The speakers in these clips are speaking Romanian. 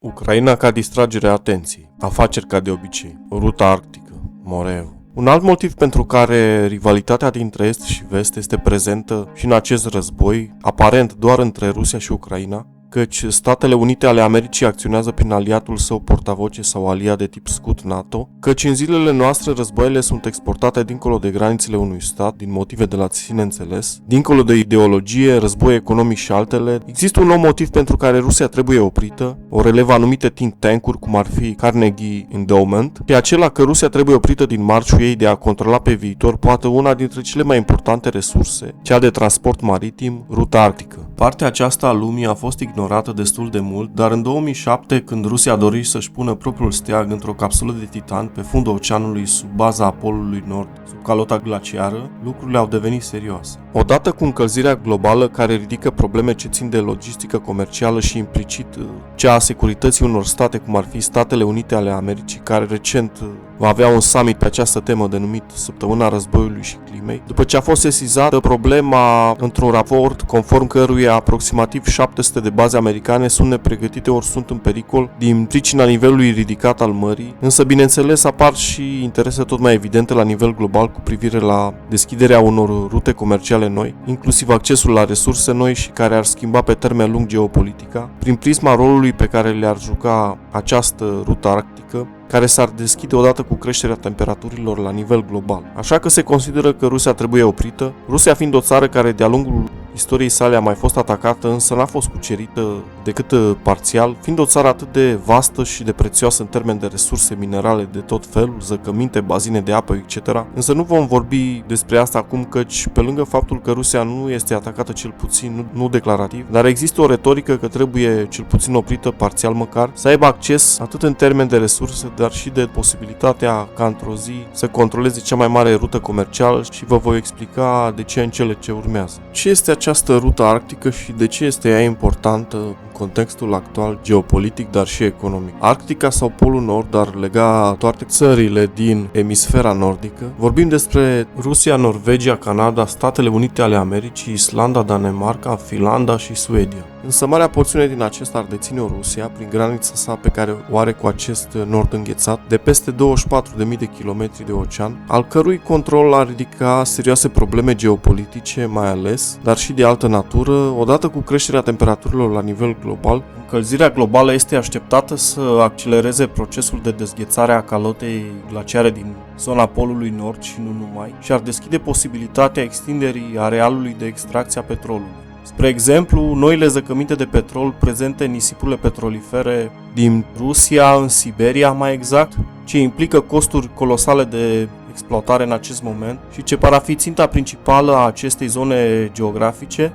Ucraina ca distragere a atenției, afaceri ca de obicei, ruta arctică, Moreu. Un alt motiv pentru care rivalitatea dintre Est și Vest este prezentă și în acest război, aparent doar între Rusia și Ucraina, căci Statele Unite ale Americii acționează prin aliatul său portavoce sau aliat de tip scut NATO, căci în zilele noastre războaiele sunt exportate dincolo de granițele unui stat, din motive de la sine înțeles, dincolo de ideologie, război economic și altele. Există un nou motiv pentru care Rusia trebuie oprită, o relevă anumite think tank-uri cum ar fi Carnegie Endowment, și acela că Rusia trebuie oprită din marșul ei de a controla pe viitor poate una dintre cele mai importante resurse, cea de transport maritim, ruta arctică. Partea aceasta a lumii a fost ignorată destul de mult, dar în 2007, când Rusia a dorit să-și pună propriul steag într-o capsulă de titan pe fundul oceanului sub baza Polului Nord, sub calota glaciară, lucrurile au devenit serioase. Odată cu încălzirea globală care ridică probleme ce țin de logistică comercială și implicit cea a securității unor state cum ar fi Statele Unite ale Americii, care recent va avea un summit pe această temă denumit Săptămâna Războiului și Climei, după ce a fost sesizată problema într-un raport conform căruia aproximativ 700 de baze americane sunt nepregătite ori sunt în pericol din pricina nivelului ridicat al mării, însă bineînțeles apar și interese tot mai evidente la nivel global cu privire la deschiderea unor rute comerciale noi, inclusiv accesul la resurse noi și care ar schimba pe termen lung geopolitica, prin prisma rolului pe care le-ar juca această rută arctică, care s-ar deschide odată cu creșterea temperaturilor la nivel global. Așa că se consideră că Rusia trebuie oprită, Rusia fiind o țară care de-a lungul istoriei sale a mai fost atacată, însă n-a fost cucerită decât parțial, fiind o țară atât de vastă și de prețioasă în termen de resurse minerale de tot felul, zăcăminte, bazine de apă, etc. Însă nu vom vorbi despre asta acum, căci pe lângă faptul că Rusia nu este atacată cel puțin, nu declarativ, dar există o retorică că trebuie cel puțin oprită parțial măcar, să aibă acces atât în termen de resurse, dar și de posibilitatea ca într-o zi să controleze cea mai mare rută comercială și vă voi explica de ce în cele ce urmează. Ce este această rută arctică și de ce este ea importantă în contextul actual geopolitic, dar și economic? Arctica sau Polul Nord ar lega toate țările din emisfera nordică. Vorbim despre Rusia, Norvegia, Canada, Statele Unite ale Americii, Islanda, Danemarca, Finlanda și Suedia. Însă marea porțiune din acesta ar deține-o Rusia prin granița sa pe care o are cu acest nord înghețat de peste 24.000 de kilometri de ocean, al cărui control ar ridica serioase probleme geopolitice mai ales, dar și de altă natură, odată cu creșterea temperaturilor la nivel global. Încălzirea globală este așteptată să accelereze procesul de dezghețare a calotei glaciare din zona Polului Nord și nu numai, și ar deschide posibilitatea extinderii arealului de extracție a petrolului. Spre exemplu, noile zăcăminte de petrol prezente în nisipurile petrolifere din Rusia, în Siberia mai exact, ce implică costuri colosale de exploatare în acest moment și ce par a fi ținta principală a acestei zone geografice,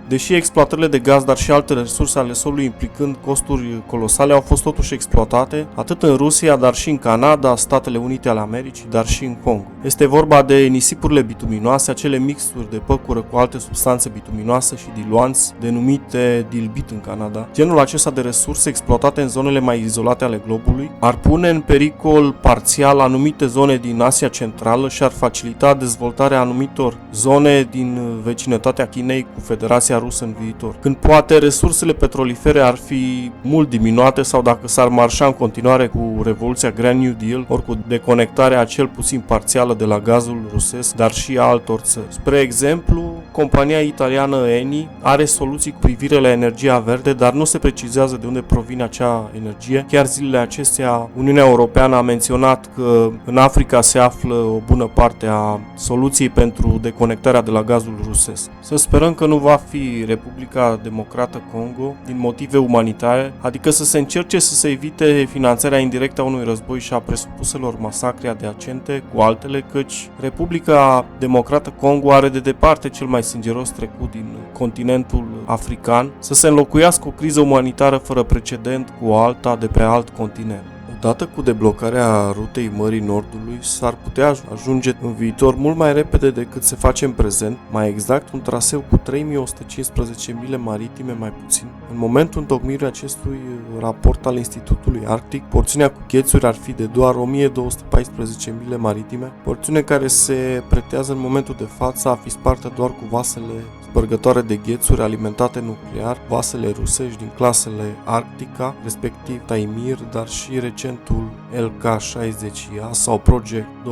deși exploatările de gaz, dar și alte resurse ale solului implicând costuri colosale au fost totuși exploatate atât în Rusia, dar și în Canada, Statele Unite ale Americii, dar și în Congo. Este vorba de nisipurile bituminoase, acele mixturi de păcură cu alte substanțe bituminoase și diluanți denumite dilbit în Canada. Genul acesta de resurse exploatate în zonele mai izolate ale globului ar pune în pericol parțial anumite zone din Asia Centrală și ar facilita dezvoltarea anumitor zone din vecinătatea Chinei cu Federația Rusă în viitor, când poate resursele petrolifere ar fi mult diminuate sau dacă s-ar marșa în continuare cu Revoluția Grand New Deal, ori cu deconectarea cel puțin parțială de la gazul rusesc, dar și a altor țări. Spre exemplu, compania italiană Eni are soluții cu privire la energia verde, dar nu se precizează de unde provine acea energie. Chiar zilele acestea, Uniunea Europeană a menționat că în Africa se află o bună parte a soluției pentru deconectarea de la gazul rusesc. Să sperăm că nu va fi Republica Democrată Congo din motive umanitare, adică să se încerce să se evite finanțarea indirectă a unui război și a presupuselor masacre adiacente cu altele, căci Republica Democrată Congo are de departe cel mai sângeros trecut din continentul african, să se înlocuiască o criză umanitară fără precedent cu o alta de pe alt continent. Odată cu deblocarea rutei Mării Nordului, s-ar putea ajunge în viitor mult mai repede decât se face în prezent, mai exact un traseu cu 3115 mile maritime mai puțin. În momentul întocmirii acestui raport al Institutului Arctic, porțiunea cu ghețuri ar fi de doar 1214 mile maritime, porțiune care se pretează în momentul de față a fi spartă doar cu vasele spărgătoare de ghețuri alimentate nuclear, vasele rusești din clasele Arctica, respectiv Taimir, dar și recentul LK-60A sau Project 22.220,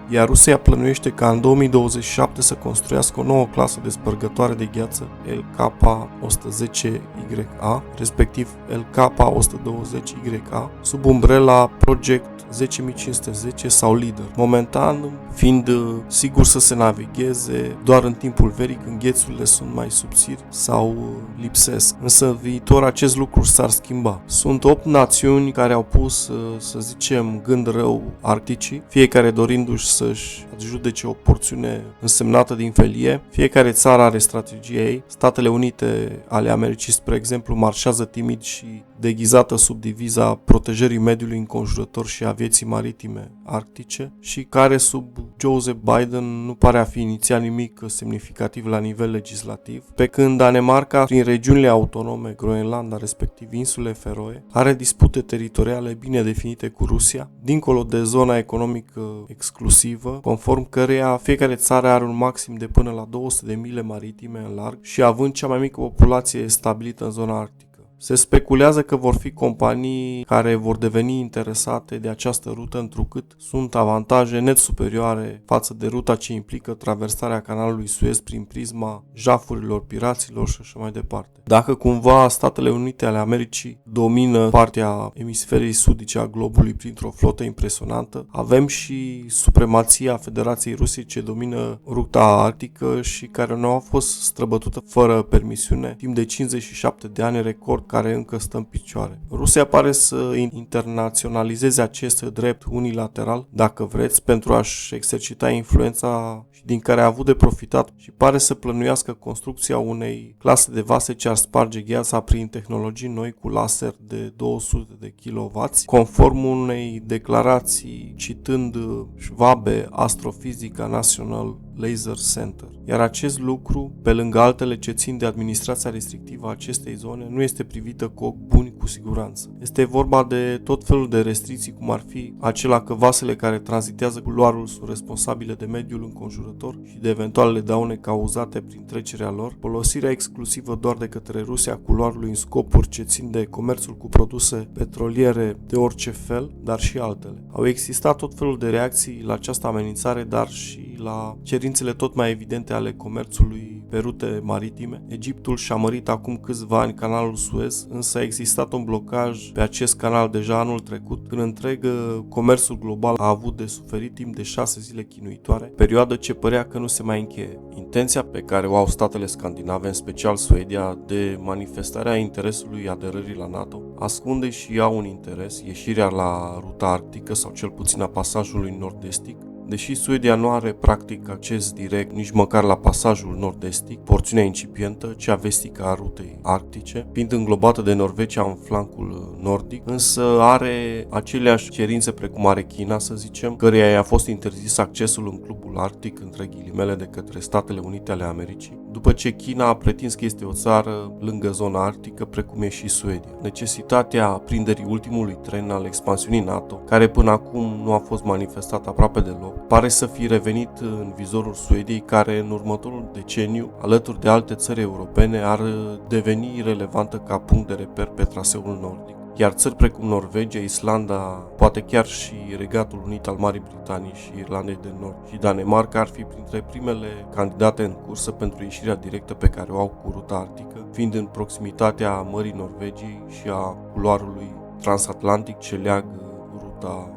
iar Rusia plănuiește ca în 2027 să construiască o nouă clasă de spărgătoare de gheață LK-110YA, respectiv LK-120YA, sub umbrela Project 10.510 sau Leader, momentan fiind sigur să se navigheze doar în timpul verii când ghețurile sunt mai subțiri sau lipsesc. Însă în viitor acest lucru s-ar schimba. Sunt 8 națiuni care au pus, să zicem, gând rău Arcticii, fiecare dorindu-și să-și adjudece o porțiune însemnată din felie. Fiecare țară are strategia ei. Statele Unite ale Americii, spre exemplu, marșează timid și deghizată sub diviza protejării mediului înconjurător și a vieții maritime arctice și care sub Joseph Biden nu pare a fi inițiat nimic semnificativ la nivel legislativ, pe când Danemarca, prin regiunile autonome Groenlanda, respectiv insule Feroe, are dispute teritoriale bine definite cu Rusia, dincolo de zona economică exclusivă, conform căreia fiecare țară are un maxim de până la 200 de mile maritime în larg și având cea mai mică populație stabilită în zona arctică. Se speculează că vor fi companii care vor deveni interesate de această rută întrucât sunt avantaje net superioare față de ruta ce implică traversarea canalului Suez prin prisma jafurilor piraților și așa mai departe. Dacă cumva Statele Unite ale Americii domină partea emisferei sudice a globului printr-o flotă impresionantă, avem și supremația Federației Rusiei ce domină ruta arctică și care nu a fost străbătută fără permisiune timp de 57 de ani, record care încă stă în picioare. Rusia pare să internaționalizeze acest drept unilateral, dacă vreți, pentru a-și exercita influența și din care a avut de profitat și pare să plănuiască construcția unei clase de vase ce ar sparge gheața prin tehnologii noi cu laser de 200 de kW, conform unei declarații citând Schwabe Astrophysica National Laser Center. Iar acest lucru, pe lângă altele ce țin de administrația restrictivă a acestei zone, nu este privită cu ochi buni cu siguranță. Este vorba de tot felul de restricții, cum ar fi acela că vasele care tranzitează culoarul sunt responsabile de mediul înconjurător și de eventualele daune cauzate prin trecerea lor, folosirea exclusivă doar de către Rusia a culoarului în scopuri ce țin de comerțul cu produse petroliere de orice fel, dar și altele. Au existat tot felul de reacții la această amenințare, dar și la cerințele tot mai evidente ale comerțului pe rute maritime. Egiptul și-a mărit acum câțiva ani canalul Suez, însă a existat un blocaj pe acest canal deja anul trecut, când întreg comerțul global a avut de suferit timp de 6 zile chinuitoare, perioadă ce părea că nu se mai încheie. Intenția pe care o au statele scandinave, în special Suedia, de manifestarea interesului aderării la NATO, ascunde și ea un interes, ieșirea la ruta arctică sau cel puțin a pasajului nord-estic. Deși Suedia nu are practic acces direct nici măcar la pasajul nord-estic, porțiunea incipientă, cea vestică a rutei arctice, fiind înglobată de Norvegia în flancul nordic, însă are aceleași cerințe precum are China, să zicem, căreia i-a fost interzis accesul în clubul arctic, între ghilimele, de către Statele Unite ale Americii, după ce China a pretins că este o țară lângă zona arctică, precum e și Suedia. Necesitatea prinderii ultimului tren al expansiunii NATO, care până acum nu a fost manifestat aproape deloc, pare să fi revenit în vizorul Suediei, care în următorul deceniu, alături de alte țări europene, ar deveni relevantă ca punct de reper pe traseul nordic. Iar țări precum Norvegia, Islanda, poate chiar și Regatul Unit al Marii Britanii și Irlandei de Nord și Danemarca ar fi printre primele candidate în cursă pentru ieșirea directă pe care o au cu ruta arctică, fiind în proximitatea Mării Norvegiei și a culoarului transatlantic ce leagă ruta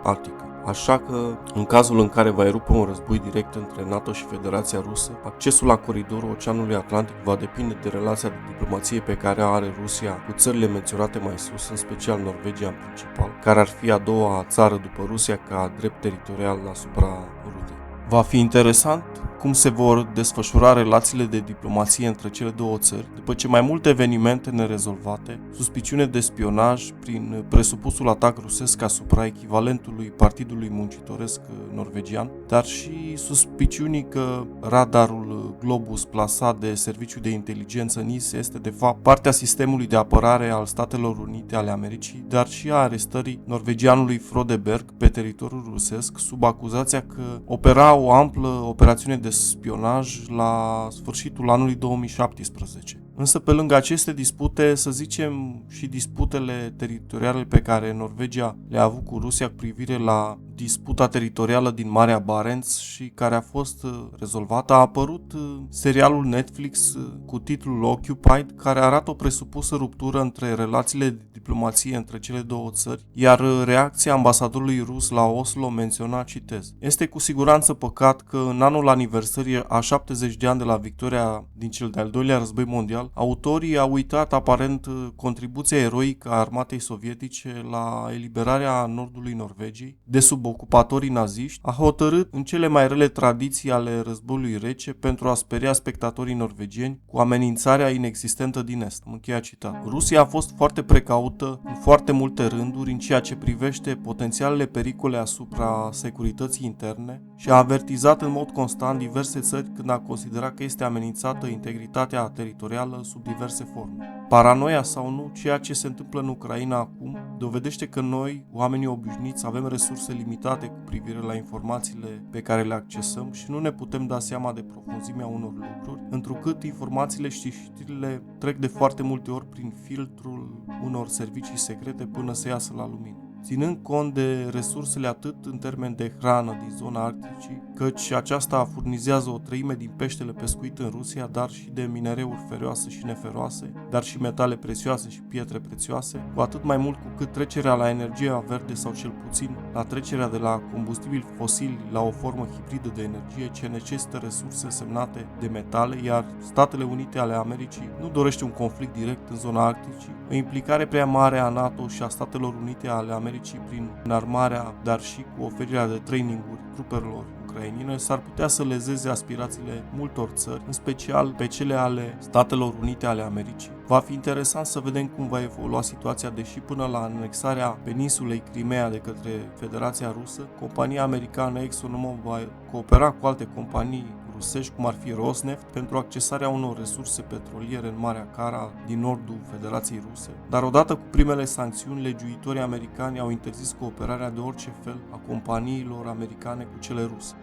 arctică. Așa că, în cazul în care va erupe un război direct între NATO și Federația Rusă, accesul la coridorul Oceanului Atlantic va depinde de relația de diplomație pe care are Rusia cu țările menționate mai sus, în special Norvegia în principal, care ar fi a doua țară după Rusia ca drept teritorial asupra rutei. Va fi interesant cum se vor desfășura relațiile de diplomație între cele două țări, după ce mai multe evenimente nerezolvate, suspiciune de spionaj prin presupusul atac rusesc asupra echivalentului Partidului Muncitoresc norvegian, dar și suspiciunii că radarul Globus plasat de Serviciul de Inteligență NIS este de fapt partea sistemului de apărare al Statelor Unite ale Americii, dar și a arestării norvegianului Frode Berg pe teritoriul rusesc sub acuzația că opera o amplă operațiune de spionaj la sfârșitul anului 2017. Însă pe lângă aceste dispute, să zicem și disputele teritoriale pe care Norvegia le-a avut cu Rusia cu privire la disputa teritorială din Marea Barents și care a fost rezolvată, a apărut serialul Netflix cu titlul Occupied, care arată o presupusă ruptură între relațiile de diplomație între cele două țări, iar reacția ambasadorului rus la Oslo menționa, citez: "Este cu siguranță păcat că în anul aniversării a 70 de ani de la victoria din cel de-al doilea război mondial, autorii au uitat aparent contribuția eroică a armatei sovietice la eliberarea nordului Norvegiei de sub ocupatorii naziști, a hotărât în cele mai rele tradiții ale războiului rece pentru a speria spectatorii norvegieni cu amenințarea inexistentă din est." Încheia citat. Rusia a fost foarte precaută în foarte multe rânduri în ceea ce privește potențialele pericole asupra securității interne și a avertizat în mod constant diverse țări când a considerat că este amenințată integritatea teritorială sub diverse forme. Paranoia sau nu, ceea ce se întâmplă în Ucraina acum dovedește că noi, oamenii obișnuiți, avem resurse limitate cu privire la informațiile pe care le accesăm și nu ne putem da seama de profunzimea unor lucruri, întrucât informațiile și știrile trec de foarte multe ori prin filtrul unor servicii secrete până să iasă la lumină. Ținând cont de resursele atât în termen de hrană din zona Arcticii, căci aceasta furnizează o treime din peștele pescuit în Rusia, dar și de minereuri ferioase și neferoase, dar și metale prețioase și pietre prețioase, cu atât mai mult cu cât trecerea la energia verde sau cel puțin la trecerea de la combustibili fosili la o formă hibridă de energie ce necesită resurse semnate de metale, iar Statele Unite ale Americii nu dorește un conflict direct în zona Arcticii, o implicare prea mare a NATO și a Statelor Unite ale Americii prin înarmarea, dar și cu oferirea de traininguri trupelor ucrainene s-ar putea să lezeze aspirațiile multor țări, în special pe cele ale Statelor Unite ale Americii. Va fi interesant să vedem cum va evolua situația, deși până la anexarea peninsulei Crimea de către Federația Rusă, compania americană ExxonMobil va coopera cu alte companii rusești, cum ar fi Rosneft, pentru accesarea unor resurse petroliere în Marea Cara din nordul Federației Ruse. Dar odată cu primele sancțiuni, legiuitorii americani au interzis cooperarea de orice fel a companiilor americane cu cele ruse.